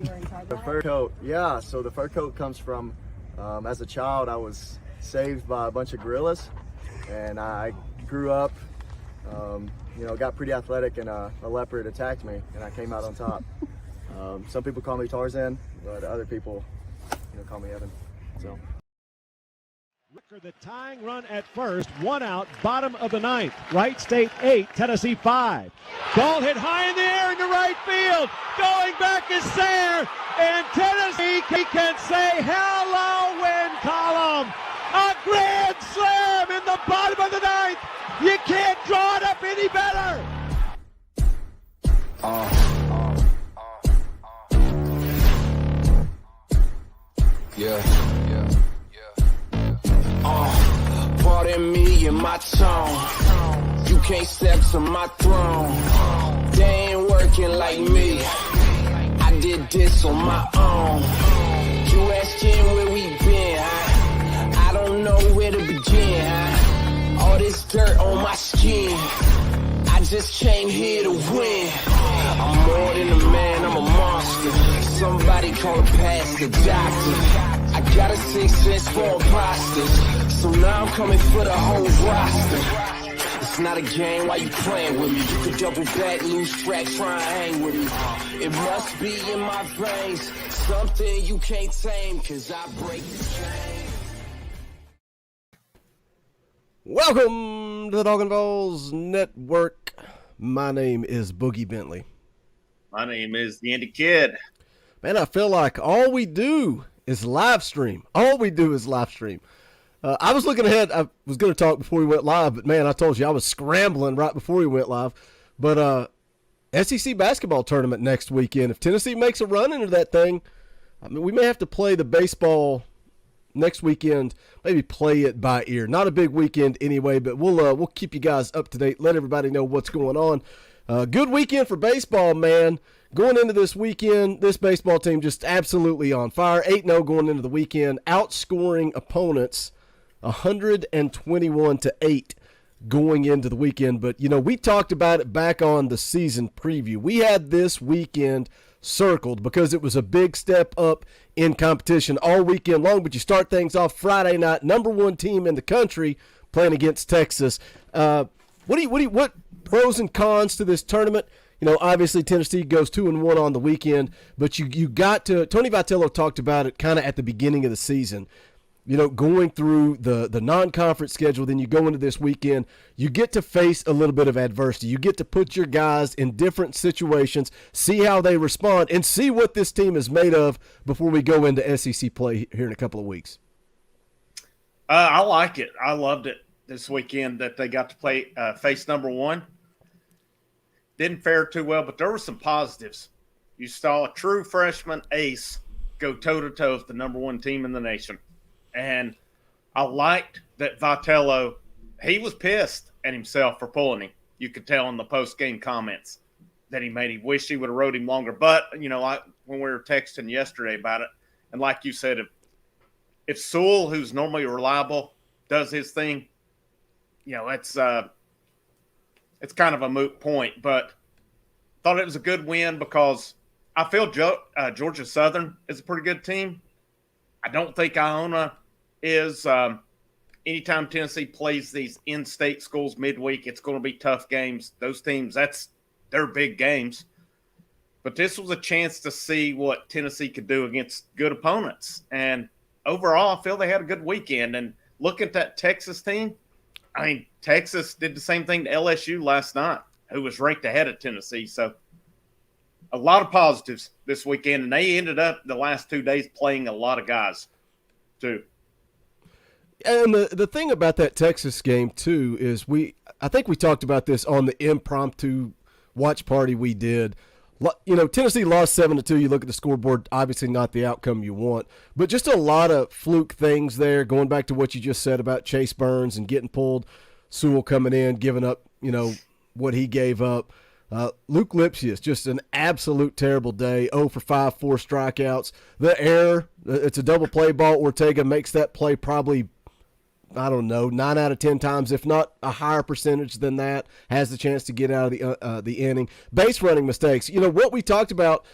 The fur coat, yeah. So the fur coat comes from, as a child, I was saved by a bunch of gorillas, and I grew up, got pretty athletic, and a leopard attacked me, and I came out on top. Some people call me Tarzan, but other people, call me Evan. So. The tying run at first, 1 out, bottom of the ninth. Wright State 8, Tennessee 5. Ball hit high in the air into right field. Going back is Sayre, and Tennessee can say hello win column. A grand slam in the bottom of the ninth. You can't draw it up any better. Pardon me and my tone. You can't step to my throne. They ain't working like me. I did this on my own. You asking where we been, huh? I don't know where to begin, huh? All this dirt on my skin. I just came here to win. I'm more than a man, I'm a monster. Somebody call a pastor, doctor. I got a 6 sense for imposters. So now I'm coming for the whole roster. It's not a game, why you playing with me? You could double back, lose track, try and hang with me. It must be in my veins, something you can't tame, cause I break the chain. Welcome to the Talkin VAWLS Network. My name is Boogie Bentley. My name is the Andy Kid. Man, I feel like all we do is live stream. All we do is live stream. I was looking ahead. I was going to talk before we went live, but man, I told you I was scrambling right before we went live. But SEC basketball tournament next weekend. If Tennessee makes a run into that thing, I mean, we may have to play the baseball next weekend. Maybe play it by ear. Not a big weekend anyway, but we'll keep you guys up to date. Let everybody know what's going on. Good weekend for baseball, man. Going into this weekend, this baseball team just absolutely on fire. 8-0 going into the weekend, outscoring opponents 121-8 going into the weekend. But, we talked about it back on the season preview. We had this weekend circled because it was a big step up in competition all weekend long. But you start things off Friday night, number one team in the country playing against Texas. What pros and cons to this tournament? Obviously Tennessee goes 2-1 on the weekend, but you got to – Tony Vitello talked about it kind of at the beginning of the season. Going through the non-conference schedule, then you go into this weekend, you get to face a little bit of adversity. You get to put your guys in different situations, see how they respond, and see what this team is made of before we go into SEC play here in a couple of weeks. I like it. I loved it this weekend that they got to play face number one. Didn't fare too well, but there were some positives. You saw a true freshman ace go toe-to-toe with the number one team in the nation. And I liked that Vitello, he was pissed at himself for pulling him. You could tell in the post-game comments that he made. He wished he would have rode him longer. But, like when we were texting yesterday about it, and like you said, if Sewell, who's normally reliable, does his thing, it's kind of a moot point, but thought it was a good win because I feel Georgia Southern is a pretty good team. I don't think Iona is. Anytime Tennessee plays these in-state schools midweek, it's going to be tough games. Those teams, they're big games. But this was a chance to see what Tennessee could do against good opponents. And overall, I feel they had a good weekend. And look at that Texas team. I mean, Texas did the same thing to LSU last night, who was ranked ahead of Tennessee. So a lot of positives this weekend, and they ended up the last 2 days playing a lot of guys too. And the thing about that Texas game too is I think we talked about this on the impromptu watch party we did. Tennessee lost 7-2. You look at the scoreboard, obviously not the outcome you want, but just a lot of fluke things there, going back to what you just said about Chase Burns and getting pulled, Sewell coming in, giving up, what he gave up. Luke Lipsius, just an absolute terrible day, 0 for 5, 4 strikeouts. The error, it's a double play ball. Ortega makes that play probably, 9 out of 10 times, if not a higher percentage than that, has the chance to get out of the inning. Base running mistakes. What we talked about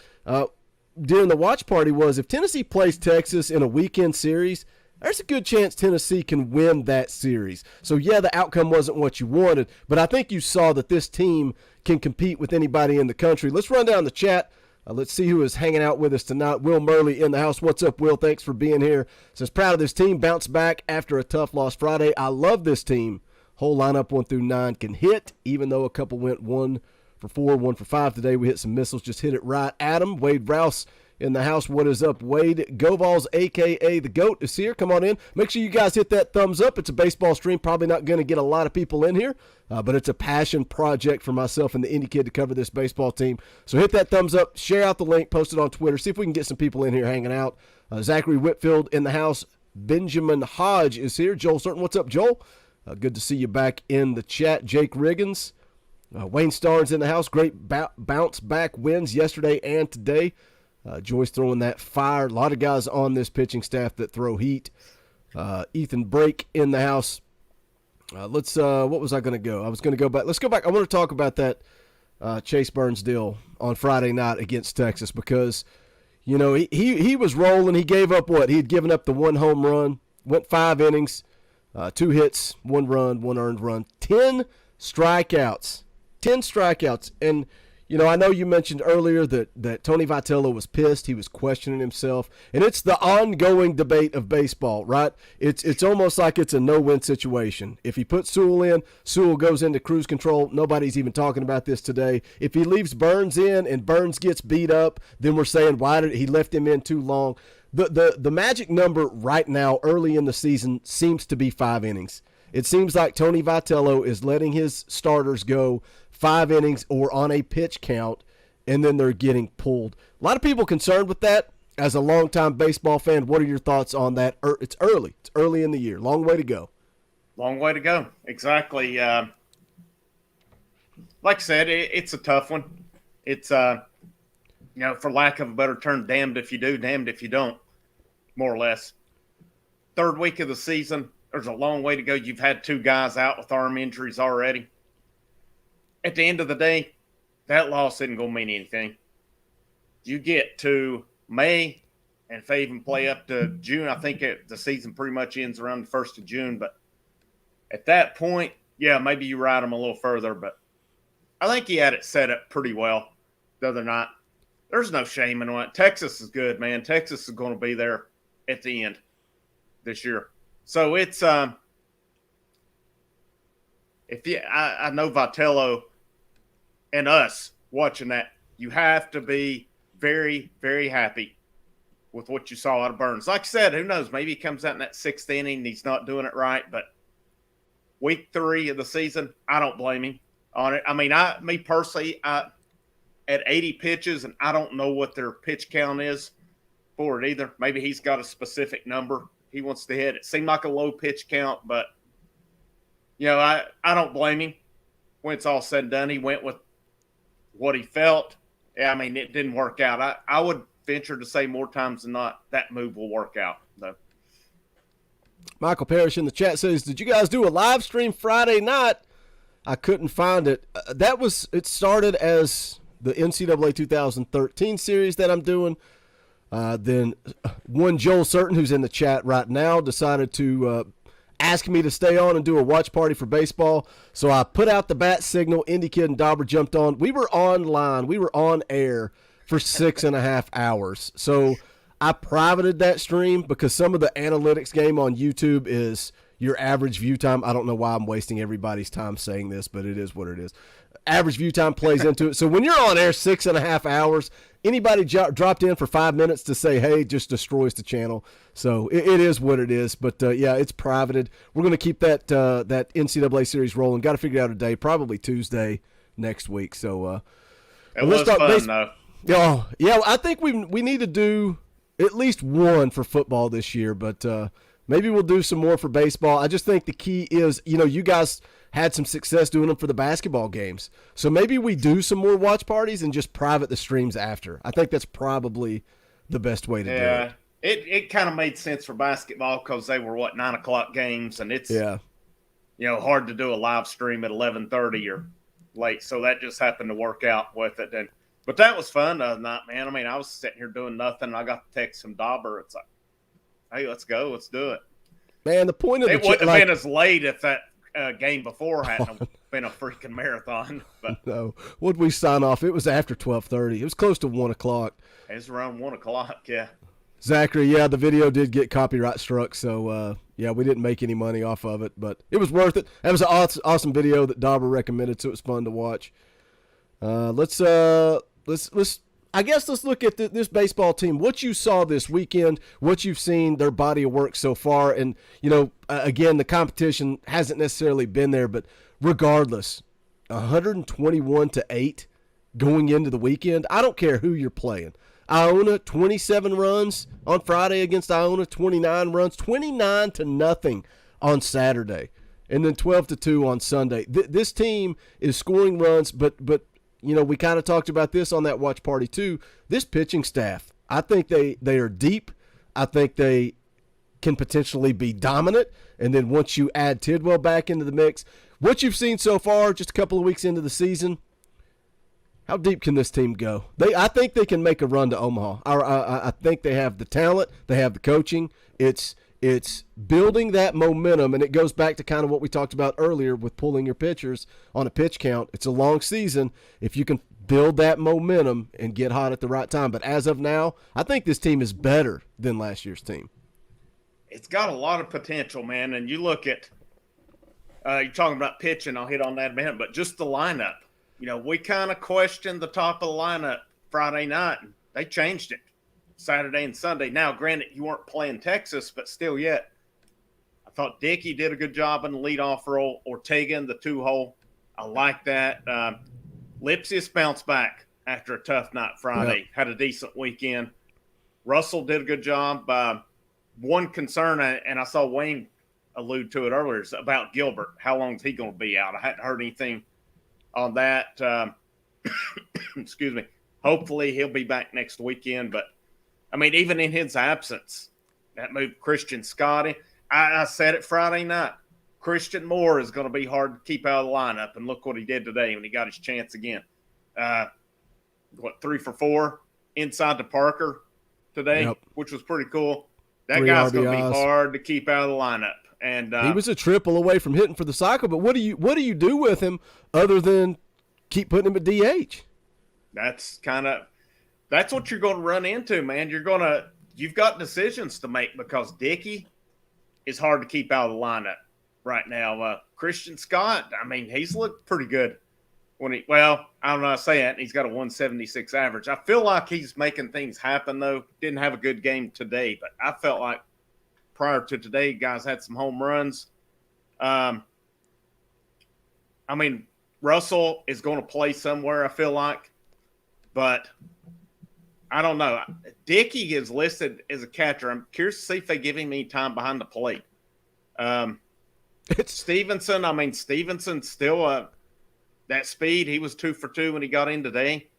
during the watch party was if Tennessee plays Texas in a weekend series, there's a good chance Tennessee can win that series. So, yeah, the outcome wasn't what you wanted, but I think you saw that this team can compete with anybody in the country. Let's run down the chat. Let's see who is hanging out with us tonight. Will Murley in the house. What's up, Will? Thanks for being here. Says, proud of this team. Bounce back after a tough loss Friday. I love this team. Whole lineup 1 through 9 can hit, even though a couple went 1 for 4, 1 for 5 today. We hit some missiles, just hit it right. Adam, Wade Rouse in the house. What is up, Wade? GoVols, a.k.a. the GOAT, is here. Come on in. Make sure you guys hit that thumbs up. It's a baseball stream. Probably not going to get a lot of people in here, but it's a passion project for myself and the Indie Kid to cover this baseball team. So hit that thumbs up. Share out the link. Post it on Twitter. See if we can get some people in here hanging out. Zachary Whitfield in the house. Benjamin Hodge is here. Joel Certain. What's up, Joel? Good to see you back in the chat. Jake Riggins. Wayne Starnes in the house. Great bounce back wins yesterday and today. Joyce throwing that fire. A lot of guys on this pitching staff that throw heat. Ethan Brake in the house. What was I going to go? I was going to go back. Let's go back. I want to talk about that Chase Burns deal on Friday night against Texas because, you know, he was rolling. He gave up what? He had given up the 1 home run, went 5 innings, 2 hits, 1 run, 1 earned run, 10 strikeouts. 10 strikeouts. And, you know, I know you mentioned earlier that Tony Vitello was pissed. He was questioning himself. And it's the ongoing debate of baseball, right? It's almost like it's a no-win situation. If he puts Sewell in, Sewell goes into cruise control. Nobody's even talking about this today. If he leaves Burns in and Burns gets beat up, then we're saying, why did he left him in too long? The magic number right now, early in the season, seems to be 5 innings. It seems like Tony Vitello is letting his starters go 5 innings or on a pitch count, and then they're getting pulled. A lot of people concerned with that. As a longtime baseball fan, what are your thoughts on that? It's early. It's early in the year. Long way to go. Long way to go. Exactly. Like I said, it's a tough one. It's, you know, for lack of a better term, damned if you do, damned if you don't, more or less. 3rd week of the season. There's a long way to go. You've had 2 guys out with arm injuries already. At the end of the day, that loss isn't going to mean anything. You get to May, and if they even play up to June, I think the season pretty much ends around the 1st of June. But at that point, yeah, maybe you ride them a little further. But I think he had it set up pretty well the other night. There's no shame in it. Texas is good, man. Texas is going to be there at the end this year. So it's I know Vitello and us watching that, you have to be very, very happy with what you saw out of Burns. Like I said, who knows? Maybe he comes out in that 6th inning and he's not doing it right. But week 3 of the season, I don't blame him on it. I mean, me personally, at 80 pitches, and I don't know what their pitch count is for it either. Maybe he's got a specific number he wants to hit. It seemed like a low pitch count, but, you know, I don't blame him. When it's all said and done, he went with what he felt. Yeah, I mean, it didn't work out. I would venture to say more times than not that move will work out, though. Michael Parrish in the chat says, did you guys do a live stream Friday night? I couldn't find it. It started as the NCAA 2013 series that I'm doing. Then one Joel Certain, who's in the chat right now, decided to ask me to stay on and do a watch party for baseball. So I put out the bat signal. Indy Kid and Dauber jumped on. We were online. We were on air for 6.5 hours. So I privated that stream because some of the analytics game on YouTube is your average view time. I don't know why I'm wasting everybody's time saying this, but it is what it is. Average view time plays into it. So when you're on air 6.5 hours, anybody dropped in for 5 minutes to say, hey, just destroys the channel. So it is what it is. But, yeah, it's privated. We're going to keep that NCAA series rolling. Got to figure out a day, probably Tuesday next week. So it was fun, though. Oh, yeah, I think we need to do at least one for football this year. But maybe we'll do some more for baseball. I just think the key is, you know, you guys – had some success doing them for the basketball games. So maybe we do some more watch parties and just private the streams after. I think that's probably the best way to do it. It kind of made sense for basketball because they were, 9 o'clock games, and it's you know, hard to do a live stream at 11:30 or late. So that just happened to work out with it. And But that was fun the other night, man. I mean, I was sitting here doing nothing. And I got the text from Dauber. It's like, hey, let's go. Let's do it. Man, the point of it wouldn't have been as late if that game before hadn't been a freaking marathon. But no. What did we sign off? It was after 12:30. It was close to 1 o'clock. It was around 1 o'clock, yeah. Zachary, yeah, the video did get copyright struck, so yeah, we didn't make any money off of it, but it was worth it. That was an awesome video that Dauber recommended, so it was fun to watch. Let's I guess let's look at this baseball team. What you saw this weekend, what you've seen, their body of work so far, and again, the competition hasn't necessarily been there, but regardless, 121-8 going into the weekend. I don't care who you're playing. Iona, 27 runs on Friday against Iona, 29 runs, 29-0 on Saturday, and then 12-2 on Sunday. This team is scoring runs, but we kind of talked about this on that watch party too. This pitching staff, I think they are deep. I think they can potentially be dominant, and then once you add Tidwell back into the mix, what you've seen so far, just a couple of weeks into the season, how deep can this team go? I think they can make a run to Omaha. I think they have the talent. They have the coaching. It's building that momentum, and it goes back to kind of what we talked about earlier with pulling your pitchers on a pitch count. It's a long season. If you can build that momentum and get hot at the right time. But as of now, I think this team is better than last year's team. It's got a lot of potential, man. And you look at you're talking about pitching. I'll hit on that in a minute, but just the lineup. We kind of questioned the top of the lineup Friday night, and they changed it Saturday and Sunday. Now, granted, you weren't playing Texas, but still yet, I thought Dickey did a good job in the leadoff role. Ortega in the 2-hole. I like that. Lipsius bounced back after a tough night Friday, had a decent weekend. Russell did a good job. One concern, and I saw Wayne allude to it earlier, is about Gilbert. How long is he going to be out? I hadn't heard anything on that. Excuse me. Hopefully he'll be back next weekend. But, I mean, even in his absence, that moved Christian Scotty. I said it Friday night. Christian Moore is going to be hard to keep out of the lineup, and look what he did today when he got his chance again. 3 for 4 inside to Parker today, which was pretty cool. That guy's going to be hard to keep out of the lineup. And he was a triple away from hitting for the cycle, but what do you do with him other than keep putting him at DH? That's what you're going to run into, man. You've got decisions to make because Dickey is hard to keep out of the lineup right now. Christian Scott, I mean, he's looked pretty good I don't know how to say that. He's got a 176 average. I feel like he's making things happen, though. Didn't have a good game today, but I felt like prior to today, guys had some home runs. I mean, Russell is going to play somewhere, I feel like, but I don't know. Dickey is listed as a catcher. I'm curious to see if they give him any time behind the plate. Stevenson, Stevenson's still that speed. He was 2 for 2 when he got in today.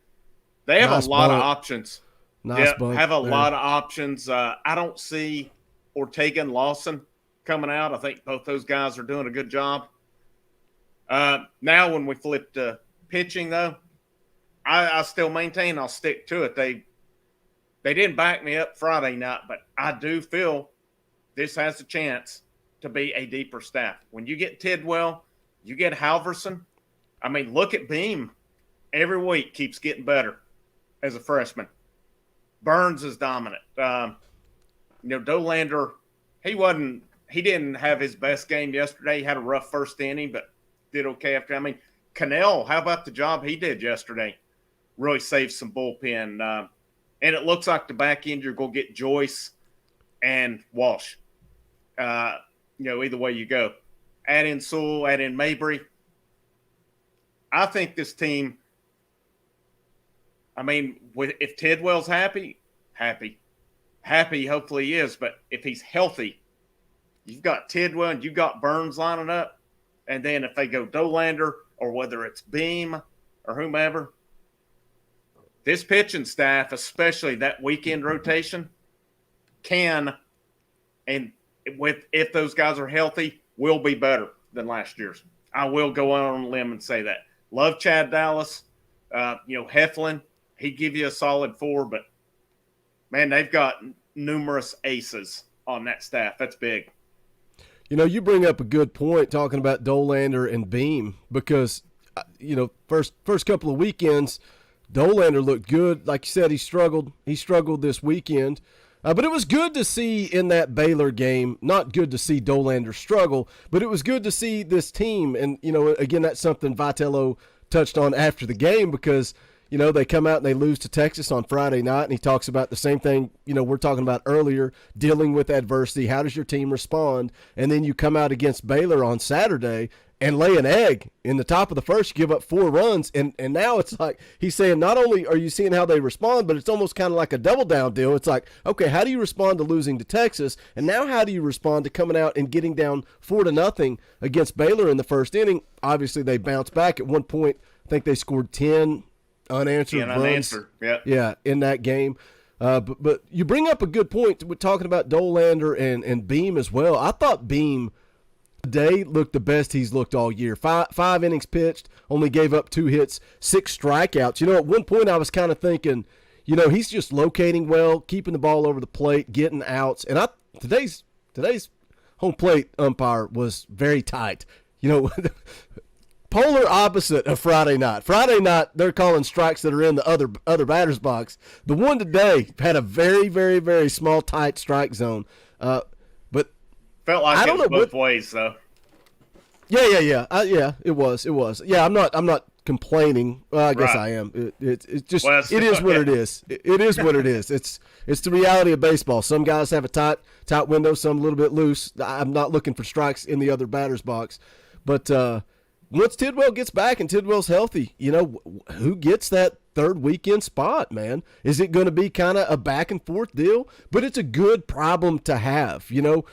They have a lot of options. Have a lot of options. I don't see Ortega and Lawson coming out. I think both those guys are doing a good job. Now when we flip to pitching, though, I still maintain I'll stick to it. They didn't back me up Friday night, but I do feel this has a chance to be a deeper staff. When you get Tidwell, you get Halverson. I mean, look at Beam. Every week keeps getting better as a freshman. Burns is dominant. Dolander, he didn't have his best game yesterday. He had a rough first inning, but did okay after. I mean, Cannell, how about the job he did yesterday? Really saved some bullpen. And it looks like the back end you're going to get Joyce and Walsh. Either way you go. Add in Sewell, add in Mabry. I think this team, if Tidwell's happy, hopefully he is. But if he's healthy, you've got Tidwell and you've got Burns lining up. And then if they go Dolander or whether it's Beam or whomever, this pitching staff, especially that weekend rotation, can, and if those guys are healthy, will be better than last year's. I will go on a limb and say that. Love Chad Dallas. Heflin, he'd give you a solid 4, but man, they've got numerous aces on that staff. That's big. You know, you bring up a good point talking about Dolander and Beam because, you know, first couple of weekends, Dolander looked good. Like you said, he struggled. He struggled this weekend. But it was good to see in that Baylor game, not good to see Dolander struggle, but it was good to see this team. And, you know, again, that's something Vitello touched on after the game because, you know, they come out and they lose to Texas on Friday night, and he talks about the same thing, you know, we're talking about earlier, dealing with adversity. How does your team respond? And then you come out against Baylor on Saturday and lay an egg in the top of the first, you give up 4 runs. And now it's like he's saying not only are you seeing how they respond, but it's almost kind of like a double down deal. It's like, okay, how do you respond to losing to Texas? And now how do you respond to coming out and getting down 4-0 against Baylor in the first inning? Obviously, they bounced back. At one point, I think they scored 10 unanswered runs. Yeah, in that game. But you bring up a good point with talking about Dolander and Beam as well. I thought Beam today looked the best he's looked all year. Five innings pitched, only gave up 2 hits, 6 strikeouts. You know, at one point I was kind of thinking, you know, he's just locating well, keeping the ball over the plate, getting outs. And today's home plate umpire was very tight. You know, polar opposite of Friday night. Friday night, they're calling strikes that are in the other batter's box. The one today had a very, very, very small, tight strike zone. But felt like it was both ways, though. Yeah. It was. Yeah, I'm not complaining. Well, I guess Right. I am. It's just Well, it is what it is. It is what it is. It's the reality of baseball. Some guys have a tight window, some a little bit loose. I'm not looking for strikes in the other batter's box, but once Tidwell gets back and Tidwell's healthy, you know, who gets that third weekend spot, man? Is it going to be kind of a back and forth deal? But it's a good problem to have. You know,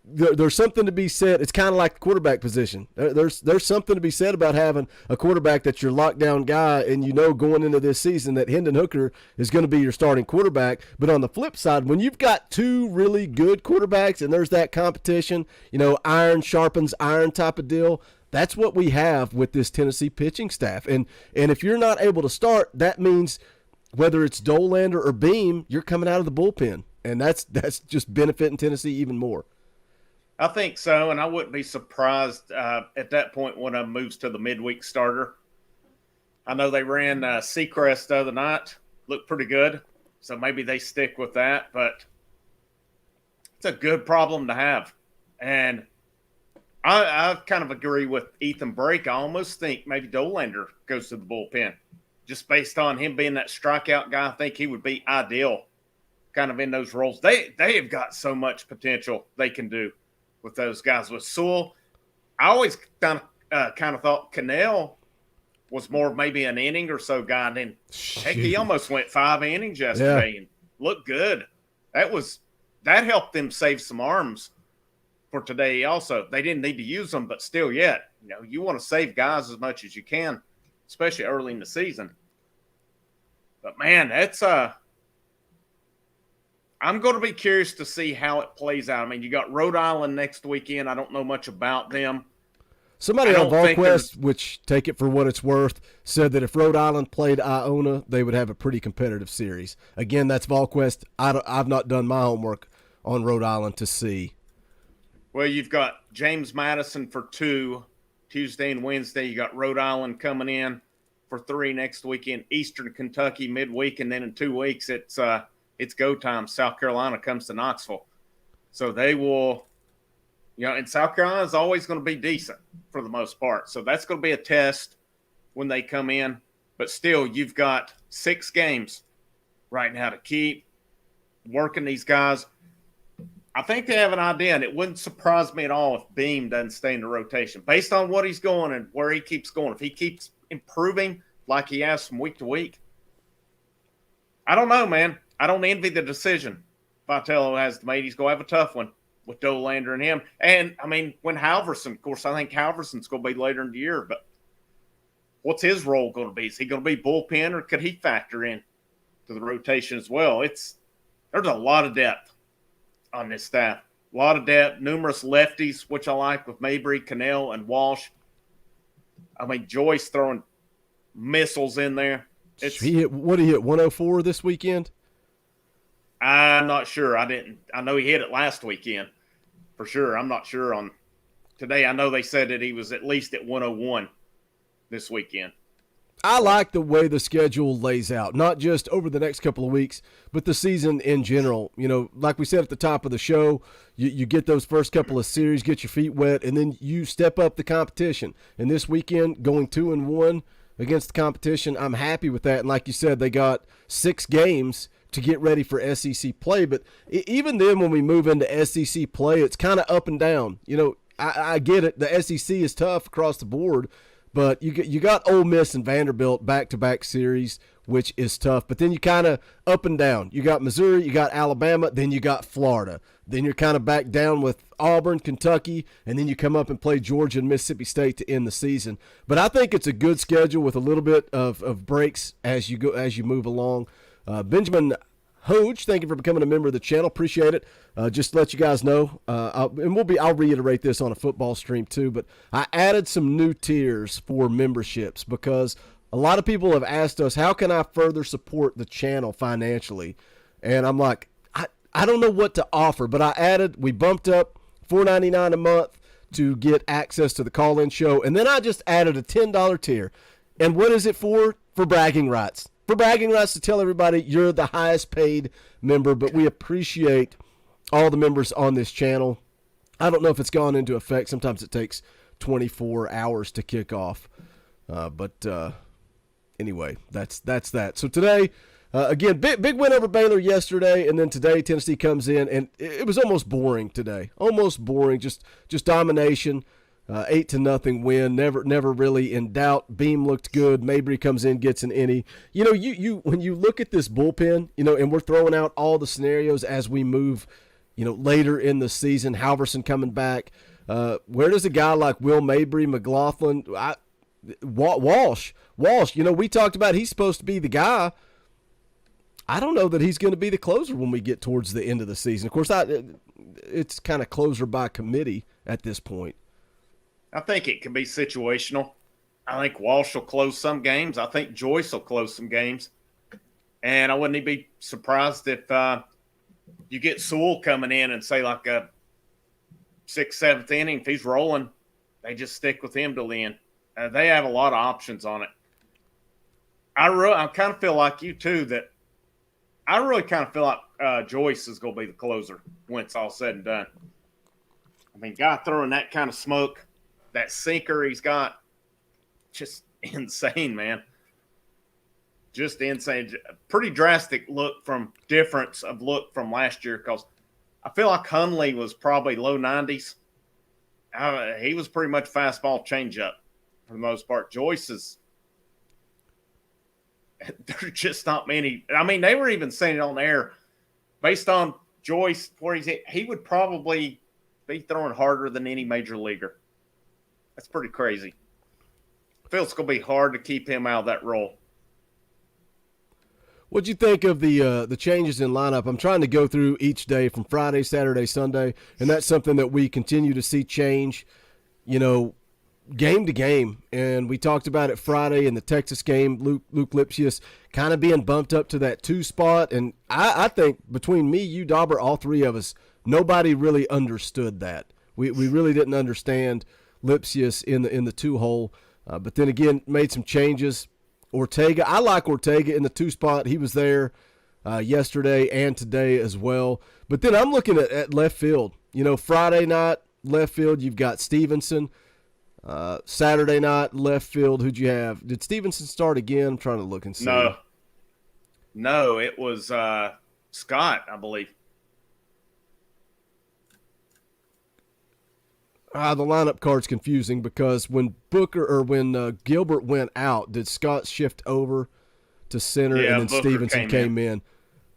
there's something to be said. It's kind of like the quarterback position. There's something to be said about having a quarterback that's your lockdown guy, and you know going into this season that Hendon Hooker is going to be your starting quarterback. But on the flip side, when you've got 2 really good quarterbacks and there's that competition, you know, iron sharpens iron type of deal, that's what we have with this Tennessee pitching staff. And if you're not able to start, that means whether it's Dolander or Beam, you're coming out of the bullpen. And that's just benefiting Tennessee even more. I think so, and I wouldn't be surprised at that point when it moves to the midweek starter. I know they ran Seacrest the other night. Looked pretty good, so maybe they stick with that. But it's a good problem to have. And I kind of agree with Ethan Brake. I almost think maybe Dolander goes to the bullpen. Just based on him being that strikeout guy, I think he would be ideal kind of in those roles. They have got so much potential they can do with those guys. With Sewell, I always kind of thought Cannell was more of maybe an inning or so guy. And then, heck, he almost went 5 innings yesterday and looked good. That helped them save some arms for today also. They didn't need to use them, but still yet, you know, you want to save guys as much as you can, especially early in the season. But, man, that's I'm going to be curious to see how it plays out. I mean, you got Rhode Island next weekend. I don't know much about them. Somebody on VolQuest, which take it for what it's worth, said that if Rhode Island played Iona, they would have a pretty competitive series. Again, that's VolQuest. I've not done my homework on Rhode Island to see. Well, you've got James Madison for 2 Tuesday and Wednesday. You got Rhode Island coming in for 3 next weekend. Eastern Kentucky midweek, and then in 2 weeks it's go time. South Carolina comes to Knoxville, so they will. You know, and South Carolina is always going to be decent for the most part. So that's going to be a test when they come in. But still, you've got 6 games right now to keep working these guys. I think they have an idea, and it wouldn't surprise me at all if Beam doesn't stay in the rotation. Based on what he's going and where he keeps going, if he keeps improving like he has from week to week, I don't know, man. I don't envy the decision Vitello has made. He's going to have a tough one with Dolander and him. And, I mean, when Halverson, of course, I think Halverson's going to be later in the year, but what's his role going to be? Is he going to be bullpen, or could he factor in to the rotation as well? There's a lot of depth on this staff. A lot of depth, numerous lefties, which I like with Mabry, Cannell, and Walsh. I mean, Joyce throwing missiles in there. He hit 104 this weekend? I'm not sure. I know he hit it last weekend for sure. I'm not sure on today. I know they said that he was at least at 101 this weekend. I like the way the schedule lays out, not just over the next couple of weeks, but the season in general. You know, like we said at the top of the show, you get those first couple of series, get your feet wet, and then you step up the competition. And this weekend, going 2-1 against the competition, I'm happy with that. And like you said, they got 6 games to get ready for SEC play. But even then, when we move into SEC play, it's kind of up and down. You know, I get it. The SEC is tough across the board. But you got Ole Miss and Vanderbilt back-to-back series, which is tough. But then you kind of up and down. You got Missouri, you got Alabama, then you got Florida. Then you're kind of back down with Auburn, Kentucky, and then you come up and play Georgia and Mississippi State to end the season. But I think it's a good schedule with a little bit of breaks as you move along. Benjamin Hoge, thank you for becoming a member of the channel. Appreciate it. Just to let you guys know, I'll reiterate this on a football stream too, but I added some new tiers for memberships because a lot of people have asked us, how can I further support the channel financially? And I'm like, I don't know what to offer, but we bumped up $4.99 a month to get access to the call-in show, and then I just added a $10 tier. And what is it for? For bragging rights. For bragging rights to tell everybody you're the highest paid member, but we appreciate all the members on this channel. I don't know if it's gone into effect. Sometimes it takes 24 hours to kick off. But anyway, that's that. So today, again, big win over Baylor yesterday, and then today Tennessee comes in, and it was almost boring today. Almost boring, just domination. 8-0 win, never really in doubt. Beam looked good. Mabry comes in, gets an innie. You know, you when you look at this bullpen, you know, and we're throwing out all the scenarios as we move, you know, later in the season. Halverson coming back. Where does a guy like Will Mabry, McLaughlin, Walsh? You know, we talked about he's supposed to be the guy. I don't know that he's going to be the closer when we get towards the end of the season. Of course, it's kind of closer by committee at this point. I think it can be situational. I think Walsh will close some games. I think Joyce will close some games. And I wouldn't even be surprised if you get Sewell coming in and say like a 6th, 7th inning. If he's rolling, they just stick with him till the end. They have a lot of options on it. I kind of feel like you too that I really kind of feel like Joyce is going to be the closer when it's all said and done. I mean, guy throwing that kind of smoke, that sinker he's got, just insane, man. Just insane. Pretty drastic difference of look from last year because I feel like Hundley was probably low 90s. He was pretty much fastball changeup for the most part. Joyce's, there's just not many. I mean, they were even saying it on air. Based on Joyce, where he's at, he would probably be throwing harder than any major leaguer. That's pretty crazy. I feel it's going to be hard to keep him out of that role. What'd you think of the changes in lineup? I'm trying to go through each day from Friday, Saturday, Sunday, and that's something that we continue to see change, you know, game to game. And we talked about it Friday in the Texas game, Luke Lipsius kind of being bumped up to that 2 spot. And I think between me, you, Dauber, all three of us, nobody really understood that. We really didn't understand Lipsius in the 2 hole. But then again, made some changes. Ortega, I like Ortega in the 2 spot. He was there yesterday and today as well. But then I'm looking at left field. You know, Friday night, left field, you've got Stevenson. Saturday night, left field, who'd you have? Did Stevenson start again? I'm trying to look and see. No, it was Scott, I believe. The lineup card's confusing because when Gilbert went out, did Scott shift over to center and then Booker Stevenson came in?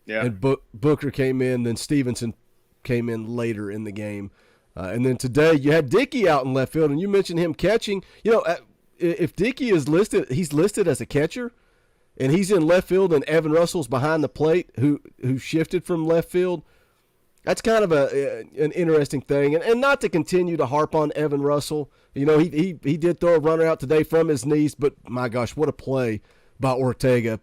Yeah. And Booker came in, then Stevenson came in later in the game. And then today you had Dickey out in left field, and you mentioned him catching. You know, if Dickey is listed, he's listed as a catcher, and he's in left field, and Evan Russell's behind the plate who shifted from left field. That's kind of an interesting thing, and not to continue to harp on Evan Russell. You know, he did throw a runner out today from his knees, but my gosh, what a play by Ortega,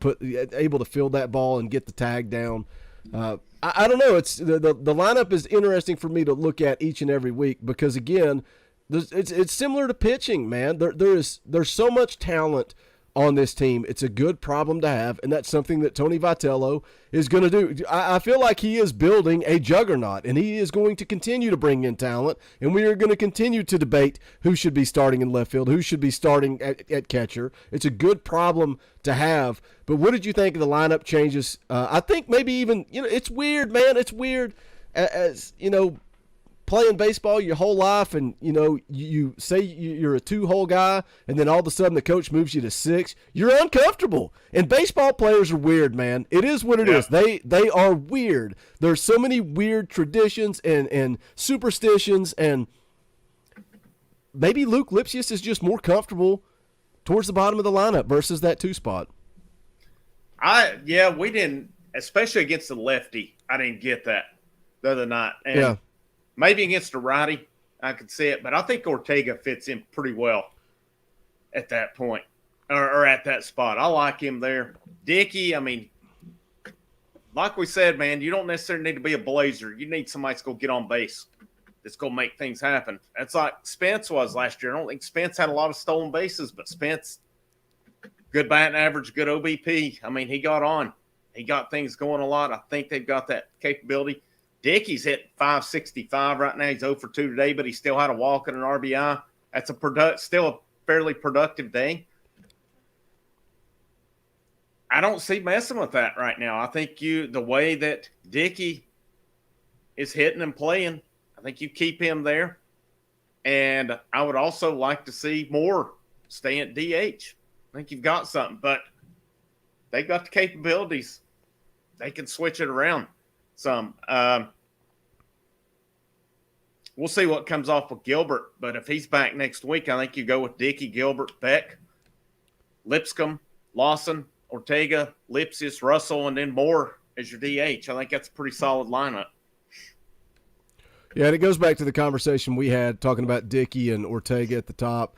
able to field that ball and get the tag down. I don't know. It's the lineup is interesting for me to look at each and every week because, again, it's similar to pitching, man. There's so much talent on this team. It's a good problem to have, and that's something that Tony Vitello is going to do. I feel like he is building a juggernaut, and he is going to continue to bring in talent, and we are going to continue to debate who should be starting in left field, who should be starting at catcher. It's a good problem to have, but what did you think of the lineup changes? I think maybe even, it's weird, man. It's weird as playing baseball your whole life, and you say you're a 2-hole guy, and then all of a sudden the coach moves you to 6. You're uncomfortable. And baseball players are weird, man. It is what it is. They are weird. There's so many weird traditions and superstitions, and maybe Luke Lipsius is just more comfortable towards the bottom of the lineup versus that 2 spot. We didn't, especially against the lefty. I didn't get that the other night. And maybe against a righty, I could see it, but I think Ortega fits in pretty well at that point or at that spot. I like him there. Dickey, like we said, man, you don't necessarily need to be a blazer. You need somebody that's going to get on base, that's going to make things happen. That's like Spence was last year. I don't think Spence had a lot of stolen bases, but Spence, good batting average, good OBP. He got on. He got things going a lot. I think they've got that capability. Dickey's hit 565 right now. He's 0 for 2 today, but he still had a walk and an RBI. That's still a fairly productive day. I don't see messing with that right now. I think the way that Dickey is hitting and playing, I think you keep him there. And I would also like to see more stay at DH. I think you've got something, but they got the capabilities. They can switch it around some. We'll see what comes off with Gilbert, but if he's back next week, I think you go with Dickey, Gilbert, Beck, Lipscomb, Lawson, Ortega, Lipsius, Russell, and then Moore as your DH. I think that's a pretty solid lineup. Yeah, and it goes back to the conversation we had talking about Dickey and Ortega at the top.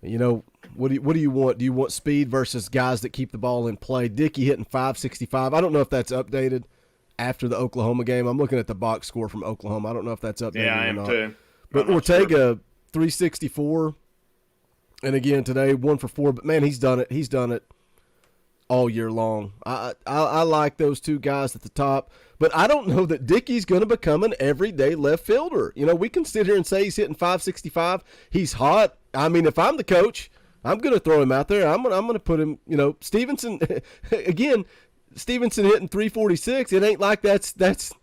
What do you want? Do you want speed versus guys that keep the ball in play? Dickey hitting 565. I don't know if that's updated after the Oklahoma game. I'm looking at the box score from Oklahoma. I don't know if that's updated I am or not. too. But Ortega, 364. And again, today, 1 for 4. But, man, he's done it. He's done it all year long. I like those 2 guys at the top. But I don't know that Dickey's going to become an everyday left fielder. We can sit here and say he's hitting 565. He's hot. If I'm the coach, I'm going to throw him out there. I'm going to put him, Stevenson, again, Stevenson hitting 346. It ain't like that's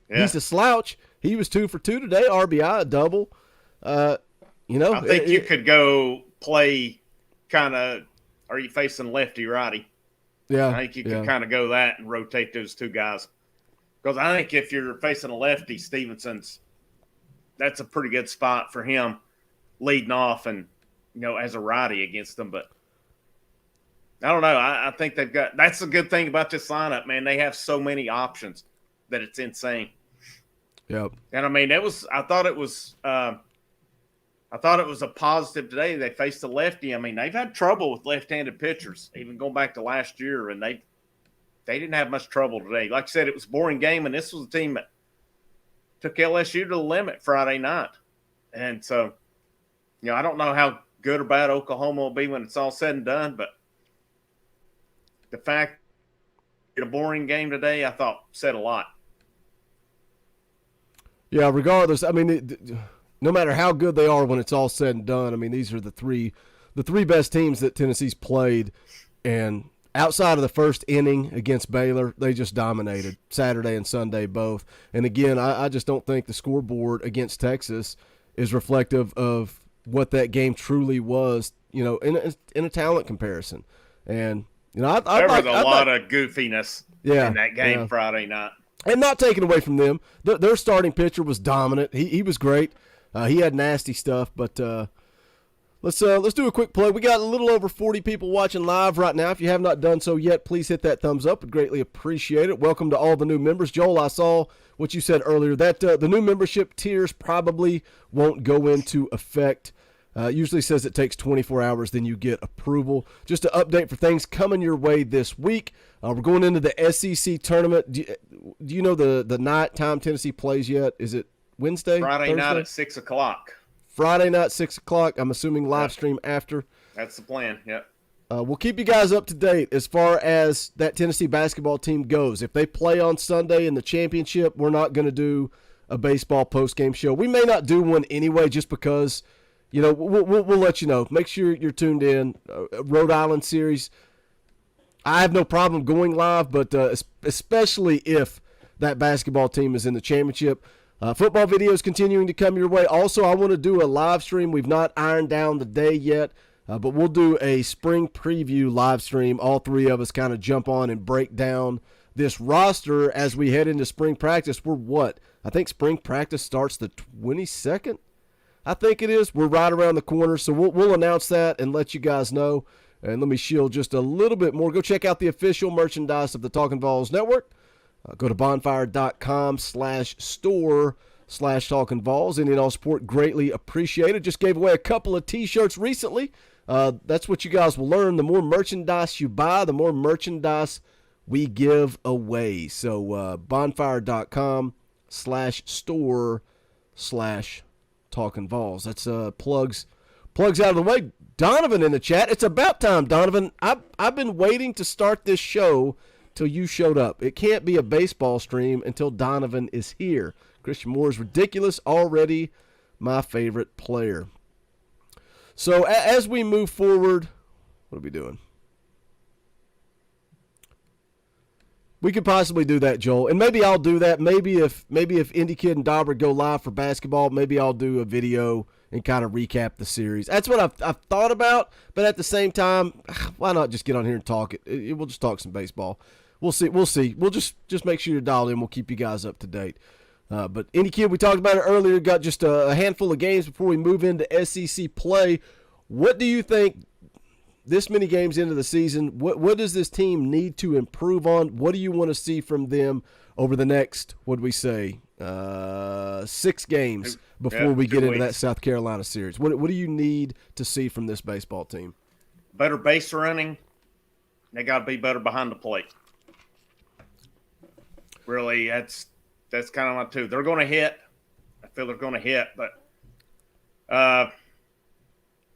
he's a slouch. He was 2 for 2 today, RBI, a double. I think you could go play kind of, are you facing lefty, righty? Yeah. I think you could kind of go that and rotate those 2 guys. Because I think if you're facing a lefty, that's a pretty good spot for him leading off and, as a righty against them. But I don't know. I think that's the good thing about this lineup, man. They have so many options that it's insane. Yep. And I thought it was a positive today. They faced a lefty. They've had trouble with left-handed pitchers, even going back to last year, and they didn't have much trouble today. Like I said, it was a boring game, and this was a team that took LSU to the limit Friday night. And so, I don't know how good or bad Oklahoma will be when it's all said and done, but the fact that a boring game today, I thought, said a lot. Yeah, regardless, no matter how good they are when it's all said and done, these are the three best teams that Tennessee's played, and outside of the first inning against Baylor, they just dominated Saturday and Sunday both. And again, I just don't think the scoreboard against Texas is reflective of what that game truly was, in a talent comparison. And there was a lot of goofiness in that game Friday night. And not taken away from them. Their starting pitcher was dominant. He was great. He had nasty stuff, but let's do a quick plug. We got a little over 40 people watching live right now. If you have not done so yet, please hit that thumbs up. We'd greatly appreciate it. Welcome to all the new members. Joel, I saw what you said earlier, that the new membership tiers probably won't go into effect Usually says it takes 24 hours, then you get approval. Just an update for things coming your way this week. We're going into the SEC tournament. Do you know the night time Tennessee plays yet? Is it Wednesday? Friday Thursday? night at 6 o'clock. Friday night, 6 o'clock. I'm assuming live stream after. That's the plan, yep. We'll keep you guys up to date as far as that Tennessee basketball team goes. If they play on Sunday in the championship, we're not going to do a baseball post-game show. We may not do one anyway just because, we'll let you know. Make sure you're tuned in. Rhode Island series, I have no problem going live, but especially if that basketball team is in the championship. Football videos continuing to come your way. Also, I want to do a live stream. We've not ironed down the day yet. But we'll do a spring preview live stream. All three of us kind of jump on and break down this roster as we head into spring practice. We're what? I think spring practice starts the 22nd. I think it is. We're right around the corner, so we'll announce that and let you guys know. And let me shield just a little bit more. Go check out the official merchandise of the Talkin VAWLS Network. Go to bonfire.com/store/Talkin VAWLS. Any and all support greatly appreciated. Just gave away a couple of T-shirts recently. That's what you guys will learn. The more merchandise you buy, the more merchandise we give away. So bonfire.com/store/Talkin VAWLS. That's plugs out of the way. Donovan in the chat. It's about time, Donovan. I've been waiting to start this show till you showed up. It can't be a baseball stream until Donovan is here. Christian Moore is ridiculous. Already my favorite player. So as we move forward, what are we doing? We could possibly do that, Joel, and maybe I'll do that. Maybe if Indy Kid and Dauber go live for basketball, maybe I'll do a video and kind of recap the series. That's what I've thought about, but at the same time, why not just get on here and talk it? We'll just talk some baseball. We'll see. We'll just make sure you're dialed in. We'll keep you guys up to date. But Indy Kid, we talked about it earlier, got just a handful of games before we move into SEC play. What do you think this many games into the season, what does this team need to improve on? What do you want to see from them over the next, what do we say, 6 games before we get into that South Carolina series? What do you need to see from this baseball team? Better base running. They got to be better behind the plate. Really, that's kind of my two. They're going to hit. I feel they're going to hit, but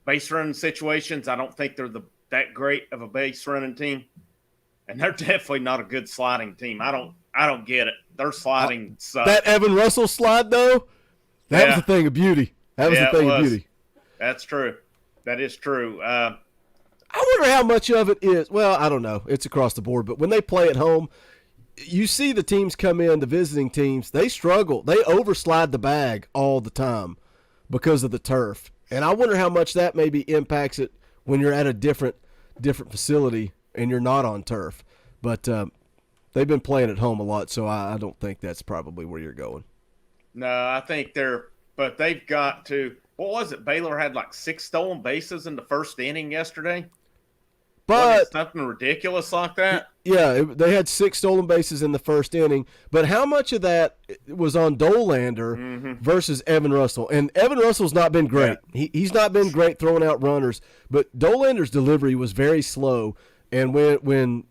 base running situations, I don't think they're that great of a base running team, and they're definitely not a good sliding team. I don't get it. Their sliding sucks. That Evan Russell slide though, that was a thing of beauty. That was a thing of beauty. That's true. That is true. I wonder how much of it is. Well, I don't know. It's across the board, but when they play at home, you see the teams come in, the visiting teams, they struggle. They overslide the bag all the time because of the turf. And I wonder how much that maybe impacts it when you're at a different facility and you're not on turf. But they've been playing at home a lot, so I don't think that's probably where you're going. No, I think but they've got to, what was it? Baylor had like 6 stolen bases in the first inning yesterday. But something ridiculous like that. Yeah, they had 6 stolen bases in the first inning. But how much of that was on Dolander versus Evan Russell? And Evan Russell's not been great. Yeah. He's not been great throwing out runners. But Dolander's delivery was very slow. And when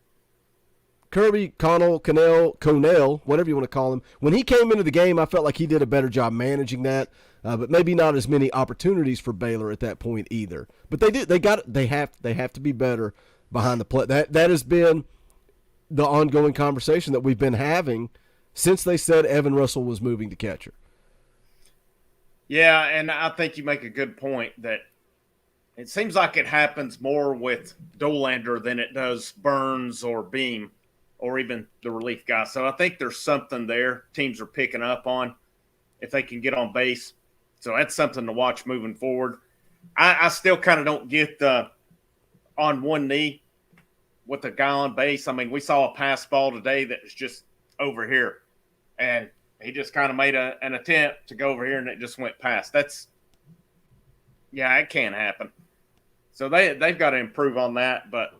Kirby, Connell, whatever you want to call him, when he came into the game, I felt like he did a better job managing that. But maybe not as many opportunities for Baylor at that point either. But they have to be better behind the plate. That has been the ongoing conversation that we've been having since they said Evan Russell was moving to catcher. Yeah, and I think you make a good point that it seems like it happens more with Dolander than it does Burns or Beam or even the relief guy. So I think there's something there teams are picking up on if they can get on base. So that's something to watch moving forward. I still kind of don't get the on one knee with the guy on base. I mean, we saw a pass ball today that was just over here, and he just kind of made an attempt to go over here, and it just went past. It can't happen. So they've got to improve on that, but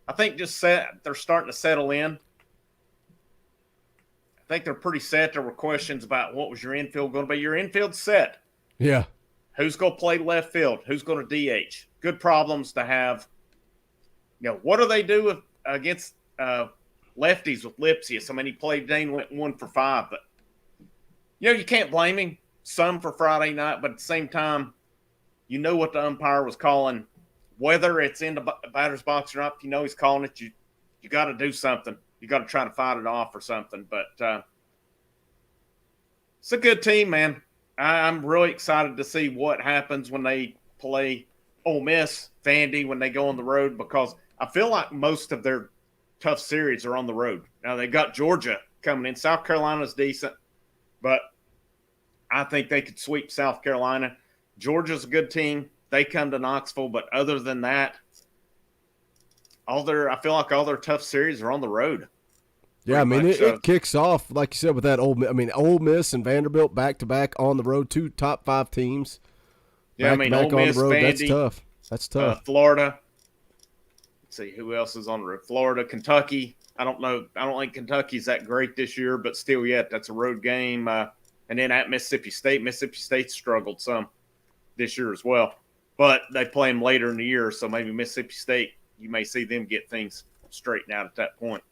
I think they're starting to settle in. I think they're pretty set. There were questions about what was your infield going to be. Your infield's set. Yeah. who's going to play left field? Who's going to DH? Good problems to have. What do they do against lefties with Lipsius? I mean, he played Dane, went 1 for 5, but you can't blame him some for Friday night, but at the same time, what the umpire was calling, whether it's in the batter's box or not, he's calling it, you got to do something. You got to try to fight it off or something. But it's a good team, man. I'm really excited to see what happens when they play Ole Miss, Vandy, when they go on the road, because I feel like most of their tough series are on the road. Now, they got Georgia coming in. South Carolina's decent, but I think they could sweep South Carolina. Georgia's a good team. They come to Knoxville, but other than that, I feel like all their tough series are on the road. Yeah, I mean, it kicks off, like you said, with that Ole Miss and Vanderbilt back-to-back on the road, 2 top 5 teams. Yeah, Ole Miss, Vandy, that's tough. That's tough. Florida. Let's see, who else is on the road? Florida, Kentucky. I don't know. I don't think Kentucky's that great this year, but still yet, that's a road game. And then at Mississippi State. Mississippi State struggled some this year as well. But they play them later in the year, so maybe Mississippi State, you may see them get things straightened out at that point.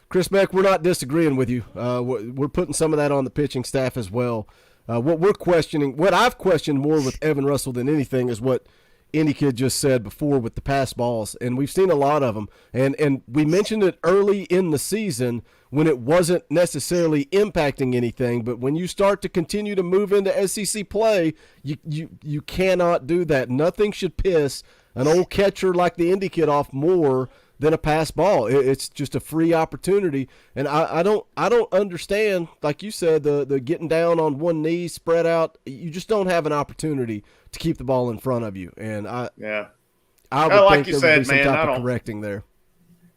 Chris Beck, we're not disagreeing with you. We're putting some of that on the pitching staff as well. What I've questioned more with Evan Russell than anything is what any kid just said before with the pass balls, and we've seen a lot of them. And we mentioned it early in the season when it wasn't necessarily impacting anything, but when you start to continue to move into SEC play, you cannot do that. Nothing should piss an old catcher like the Indy kid off more than a pass ball. It's just a free opportunity, and I don't understand, like you said, the getting down on one knee, spread out. You just don't have an opportunity to keep the ball in front of you, and I would think there would be some type of correcting there.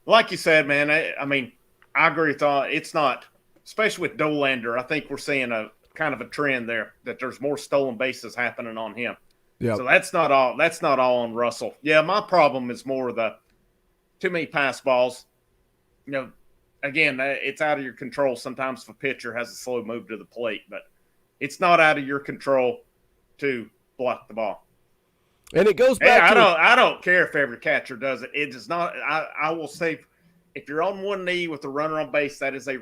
Like you said, man, I mean, I agree with all. It's not, especially with Dolander. I think we're seeing a kind of a trend there that there's more stolen bases happening on him. Yeah. So that's not all. That's not all on Russell. Yeah, my problem is more the too many pass balls. Again, it's out of your control sometimes if a pitcher has a slow move to the plate, but it's not out of your control to block the ball. And it goes back I don't care if every catcher does it. It does not. I will say, if you're on one knee with a runner on base, that is a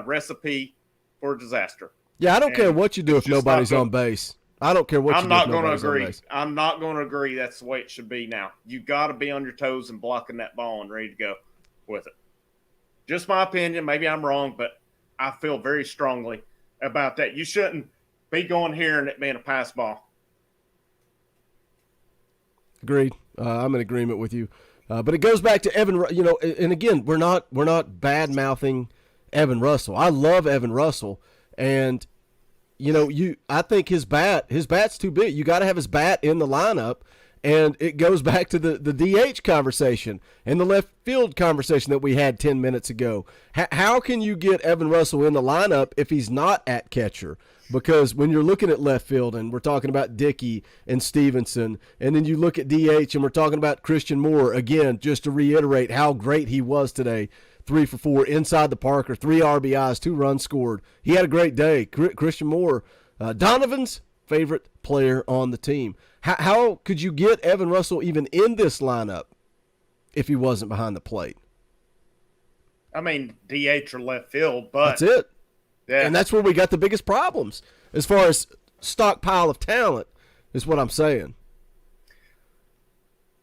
recipe for disaster. Yeah, I don't care what you do if nobody's on base. I don't care what I'm you not do. going to agree. I'm not going to agree that's the way it should be now. You got to be on your toes and blocking that ball and ready to go with it. Just my opinion. Maybe I'm wrong, but I feel very strongly about that. You shouldn't be going here and it being a pass ball. Agreed. I'm in agreement with you. But it goes back to Evan, and again, we're not bad-mouthing Evan Russell. I love Evan Russell, and I think his bat's too big. You got to have his bat in the lineup, and it goes back to the DH conversation and the left field conversation that we had 10 minutes ago. How can you get Evan Russell in the lineup if he's not at catcher? Because when you're looking at left field and we're talking about Dickey and Stevenson, and then you look at DH and we're talking about Christian Moore, again, just to reiterate how great he was today, 3 for 4 inside the Parker, 3 RBIs, 2 runs scored. He had a great day. Christian Moore, Donovan's favorite player on the team. How could you get Evan Russell even in this lineup if he wasn't behind the plate? I mean, DH or left field, but that's it. Yeah. And that's where we got the biggest problems as far as stockpile of talent is what I'm saying.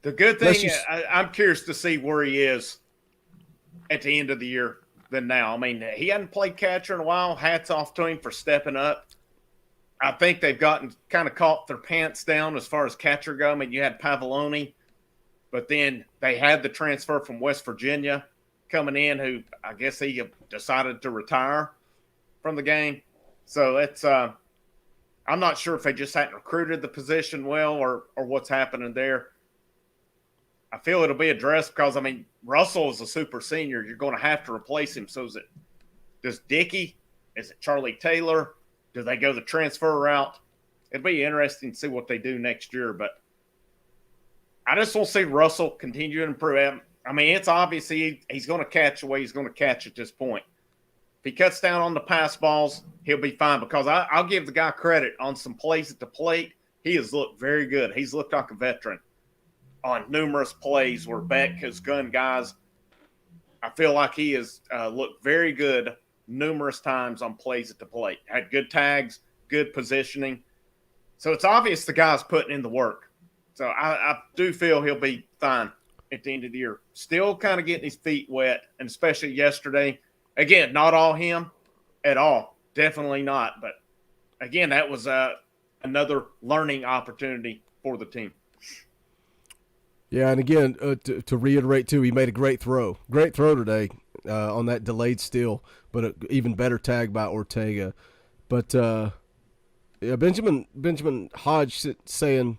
The good thing, I'm curious to see where he is at the end of the year than now. I mean, he hadn't played catcher in a while. Hats off to him for stepping up. I think they've gotten kind of caught their pants down as far as catcher go. I mean, you had Pavoloni, but then they had the transfer from West Virginia coming in who I guess he decided to retire from the game. So it's I'm not sure if they just hadn't recruited the position well or what's happening there. I feel it'll be addressed because, I mean, Russell is a super senior. You're going to have to replace him. So does Dickey? Is it Charlie Taylor? Do they go the transfer route? It'll be interesting to see what they do next year. But I just want to see Russell continue to improve. I mean, it's obvious he's going to catch the way he's going to catch at this point. he cuts down on the pass balls, he'll be fine because I'll give the guy credit on some plays at the plate. He has looked very good. He's looked like a veteran on numerous plays where Beck has gunned guys. I feel like he has looked very good numerous times on plays at the plate. Had good tags, good positioning. So it's obvious the guy's putting in the work. So I do feel he'll be fine at the end of the year. Still kind of getting his feet wet, and especially yesterday. Again, not all him at all. Definitely not. But, again, that was another learning opportunity for the team. Yeah, and again, to reiterate, too, he made a great throw. Great throw today on that delayed steal, but an even better tag by Ortega. But yeah, Benjamin Hodge saying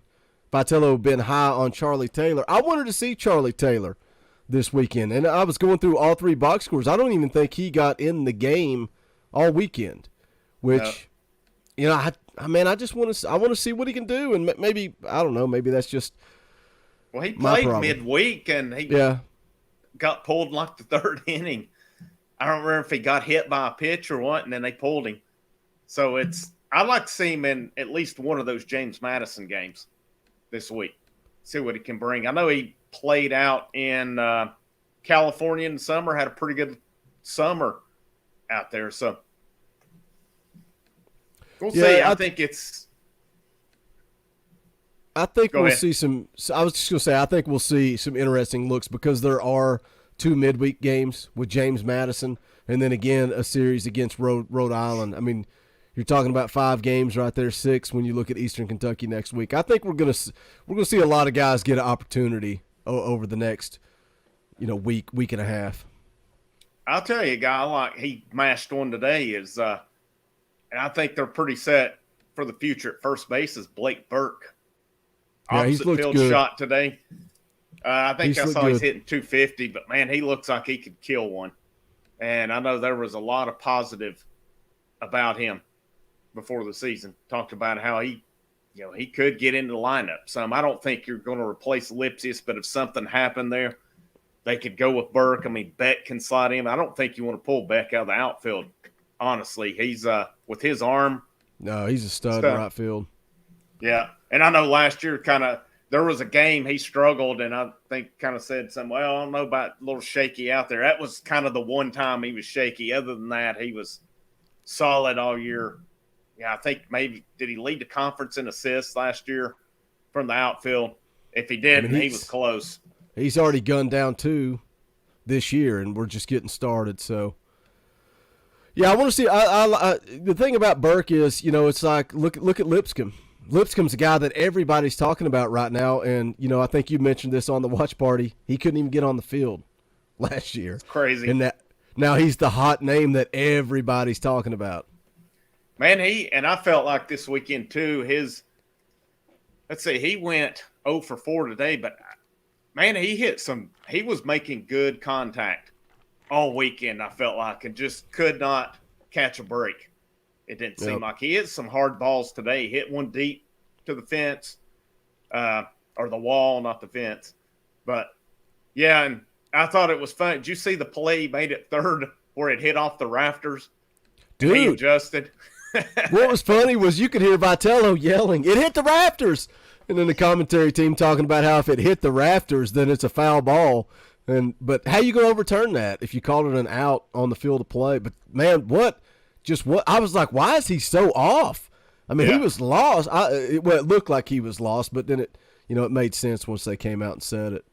Vitello been high on Charlie Taylor. I wanted to see Charlie Taylor this weekend, and I was going through all three box scores. I don't even think he got in the game all weekend, which, you know, I just want to see what he can do, and maybe, I don't know, maybe that's just well, he played midweek, and he got pulled in like the third inning. I don't remember if he got hit by a pitch or what, and then they pulled him. So I'd like to see him in at least one of those James Madison games this week. See what he can bring. I know he played out in California in the summer, had a pretty good summer out there. So we'll see. I think we'll see some – I was just going to say I think we'll see some interesting looks because there are two midweek games with James Madison and then, again, a series against Rhode Island. I mean, you're talking about 5 games right there, 6 when you look at Eastern Kentucky next week. I think we're going to see a lot of guys get an opportunity over the next, week and a half. I'll tell you a guy he mashed one today is and I think they're pretty set for the future at first base is Blake Burke. Yeah, he's looked field good. Shot today. I think I saw he's hitting 250, but, man, he looks like he could kill one. And I know there was a lot of positive about him before the season. Talked about how he could get into the lineup. I don't think you're going to replace Lipsius, but if something happened there, they could go with Burke. I mean, Beck can slide in. I don't think you want to pull Beck out of the outfield, honestly. He's with his arm. No, he's a stud in right field. Yeah. And I know last year there was a game he struggled, and I think kind of said something, well, I don't know about a little shaky out there. That was kind of the one time he was shaky. Other than that, he was solid all year. Yeah, I think maybe did he lead the conference in assists last year from the outfield? If he didn't, he was close. He's already gunned down 2 this year, and we're just getting started. So, yeah, I want to see. The thing about Burke is, it's like look at Lipscomb. Lipscomb's a guy that everybody's talking about right now, and I think you mentioned this on the watch party. He couldn't even get on the field last year. It's crazy. And now he's the hot name that everybody's talking about. Man, and I felt like this weekend too. He went 0 for 4 today, but man, he was making good contact all weekend. I felt like, and just could not catch a break. It didn't seem like he hit some hard balls today. He hit one deep to the fence, or the wall, not the fence. But yeah, and I thought it was fun. Did you see the play he made at third where it hit off the rafters? Dude, he adjusted. What was funny was you could hear Vitello yelling, "It hit the rafters!" And then the commentary team talking about how if it hit the rafters, then it's a foul ball. But how you going to overturn that if you called it an out on the field of play? But, man, what I was like, why is he so off? I mean, he was lost. It looked like he was lost, but then it made sense once they came out and said it.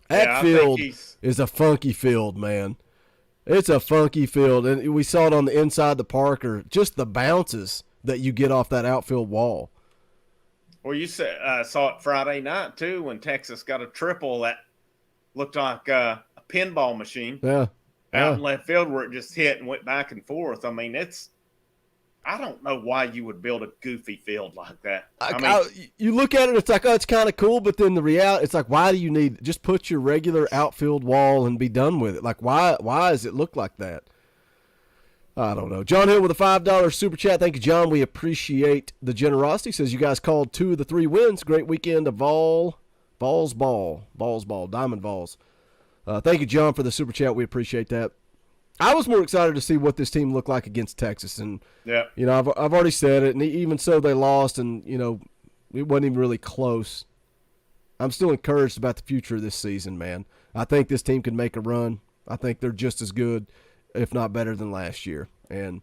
That field is a funky field, man. It's a funky field, and we saw it on the inside the park, or just the bounces that you get off that outfield wall. Well, you saw it Friday night, too, when Texas got a triple that looked like a pinball machine. Yeah. Out in left field where it just hit and went back and forth. I mean, I don't know why you would build a goofy field like that. You look at it, it's like, oh, it's kind of cool, but then the reality, it's like, why do you need – just put your regular outfield wall and be done with it. Like, why does it look like that? I don't know. John Hill with a $5 super chat. Thank you, John. We appreciate the generosity. Says you guys called 2 of the 3 wins. Great weekend of Diamond Vols. Thank you, John, for the super chat. We appreciate that. I was more excited to see what this team looked like against Texas. And, Yeah. you know, I've already said it, and even so they lost, and, you know, it wasn't even really close. I'm still encouraged about the future of this season, man. I think this team can make a run. I think they're just as good, if not better, than last year. And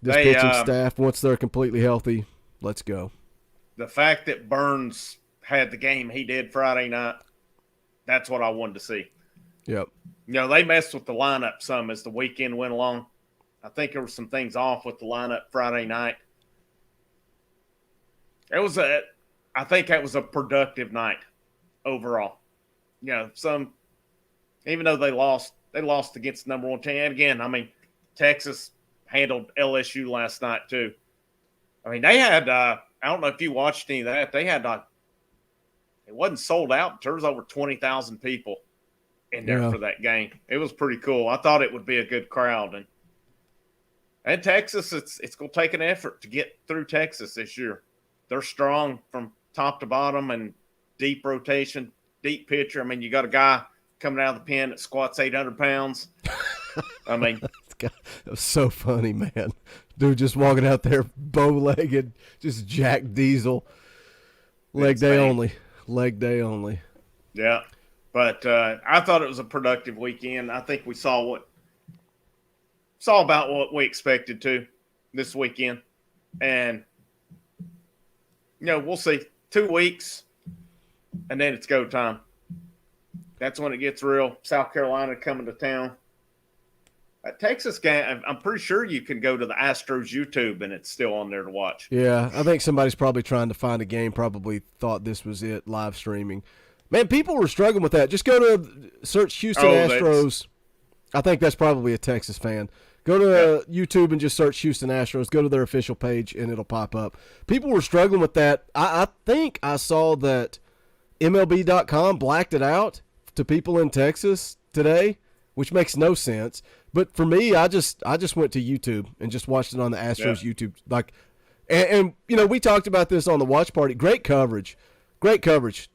this pitching staff, once they're completely healthy, let's go. The fact that Burns had the game he did Friday night, that's what I wanted to see. Yep. You know, they messed with the lineup some as the weekend went along. I think there were some things off with the lineup Friday night. I think that was a productive night overall. You know, even though they lost against the number one team. And again, I mean, Texas handled LSU last night too. I mean, they had, I don't know if you watched any of that. They had, it wasn't sold out. There was over 20,000 people in there for that game. It was pretty cool. I thought it would be a good crowd. And Texas, it's going to take an effort to get through Texas this year. They're strong from top to bottom and deep rotation, deep pitcher. I mean, you got a guy coming out of the pen that squats 800 pounds. I mean, it was so funny, man. Dude just walking out there bow-legged, just Jack Diesel. Leg day only. Yeah. But I thought it was a productive weekend. I think we saw about what we expected to this weekend. And, you know, we'll see. 2 weeks, and then it's go time. That's when it gets real. South Carolina coming to town. Texas game, I'm pretty sure you can go to the Astros YouTube, and it's still on there to watch. Yeah, I think somebody's probably trying to find a game, probably thought this was it, live streaming. Man, people were struggling with that. Just go to search Houston Astros. I think that's probably a Texas fan. Go to YouTube and just search Houston Astros. Go to their official page, and it'll pop up. People were struggling with that. I think I saw that MLB.com blacked it out to people in Texas today, which makes no sense. But for me, I just went to YouTube and just watched it on the Astros YouTube. And you know, we talked about this on the watch party. Great coverage,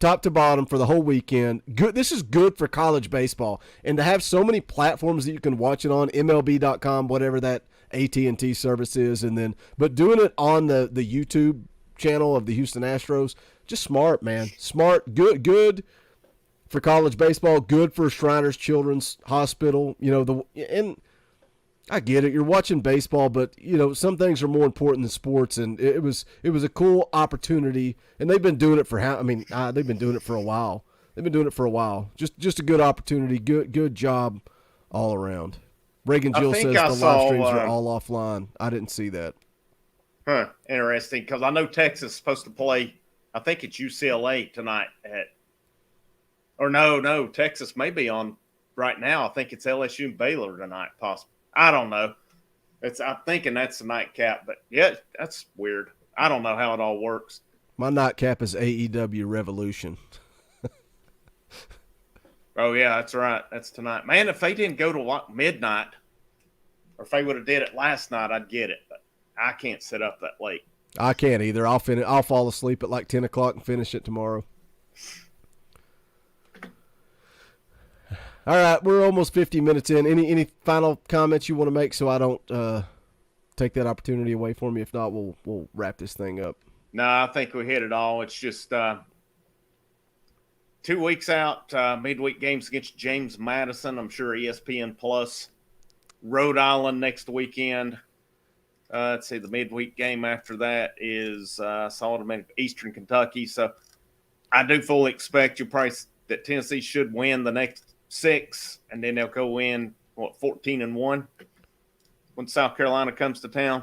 top to bottom for the whole weekend. Good. This is good for college baseball, and to have so many platforms that you can watch it on, MLB.com, whatever that AT&T service is, but doing it on the YouTube channel of the Houston Astros, just smart, man. Smart, good for college baseball, good for Shriners Children's Hospital. You know, and I get it. You're watching baseball, but you know, some things are more important than sports, and it was a cool opportunity. And they've been doing it for they've been doing it for a while. Just a good opportunity. Good job all around. Reagan Jill says the live streams are all offline. I didn't see that. Huh. Interesting, because I know Texas is supposed to play. I think it's UCLA tonight no, Texas may be on right now. I think it's LSU and Baylor tonight, possibly. I don't know. I'm thinking that's the nightcap, but yeah, that's weird. I don't know how it all works. My nightcap is AEW Revolution. Oh yeah, that's right. That's tonight. Man, if they didn't go to midnight, or if they would have did it last night, I'd get it. But I can't sit up that late. I can't either. I'll fall asleep at like 10 o'clock and finish it tomorrow. All right, we're almost 50 minutes in. Any final comments you want to make so I don't take that opportunity away from you? If not, we'll wrap this thing up. No, I think we hit it all. It's just 2 weeks out, midweek games against James Madison. I'm sure ESPN Plus. Rhode Island next weekend. Let's see, the midweek game after that is Eastern Kentucky. So I do fully expect that Tennessee should win the next 6, and then they'll go in 14-1 when South Carolina comes to town.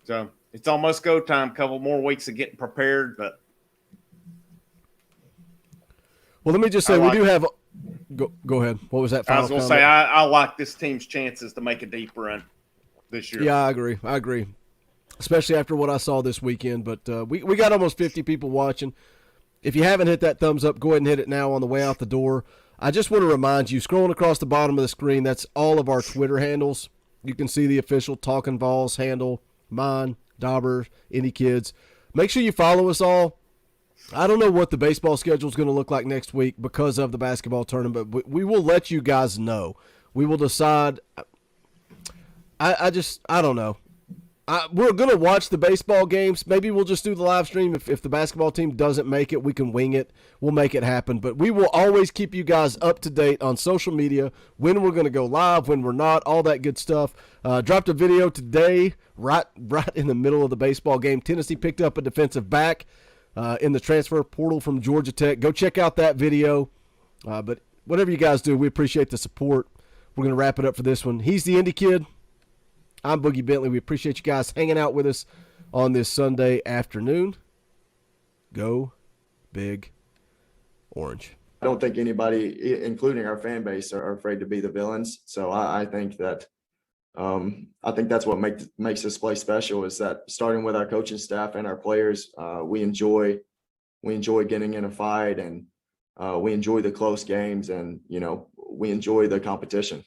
So it's almost go time. A couple more weeks of getting prepared, but well, let me just say we do have. Go ahead. What was that final I was going to comment? say I like this team's chances to make a deep run this year. Yeah, I agree. Especially after what I saw this weekend. But we got almost 50 people watching. If you haven't hit that thumbs up, go ahead and hit it now on the way out the door. I just want to remind you, scrolling across the bottom of the screen, that's all of our Twitter handles. You can see the official Talkin VAWLS handle, mine, Dauber, any kids. Make sure you follow us all. I don't know what the baseball schedule is going to look like next week because of the basketball tournament, but we will let you guys know. We will decide. I don't know. We're going to watch the baseball games. Maybe we'll just do the live stream. If the basketball team doesn't make it, we can wing it. We'll make it happen. But we will always keep you guys up to date on social media, when we're going to go live, when we're not, all that good stuff. Dropped a video today right in the middle of the baseball game. Tennessee picked up a defensive back in the transfer portal from Georgia Tech. Go check out that video. But whatever you guys do, we appreciate the support. We're going to wrap it up for this one. He's the Indy Kid. I'm Boogie Bentley. We appreciate you guys hanging out with us on this Sunday afternoon. Go Big Orange. I don't think anybody, including our fan base, are afraid to be the villains. So I think that that's what makes this play special, is that starting with our coaching staff and our players, we enjoy getting in a fight, and we enjoy the close games, and we enjoy the competition.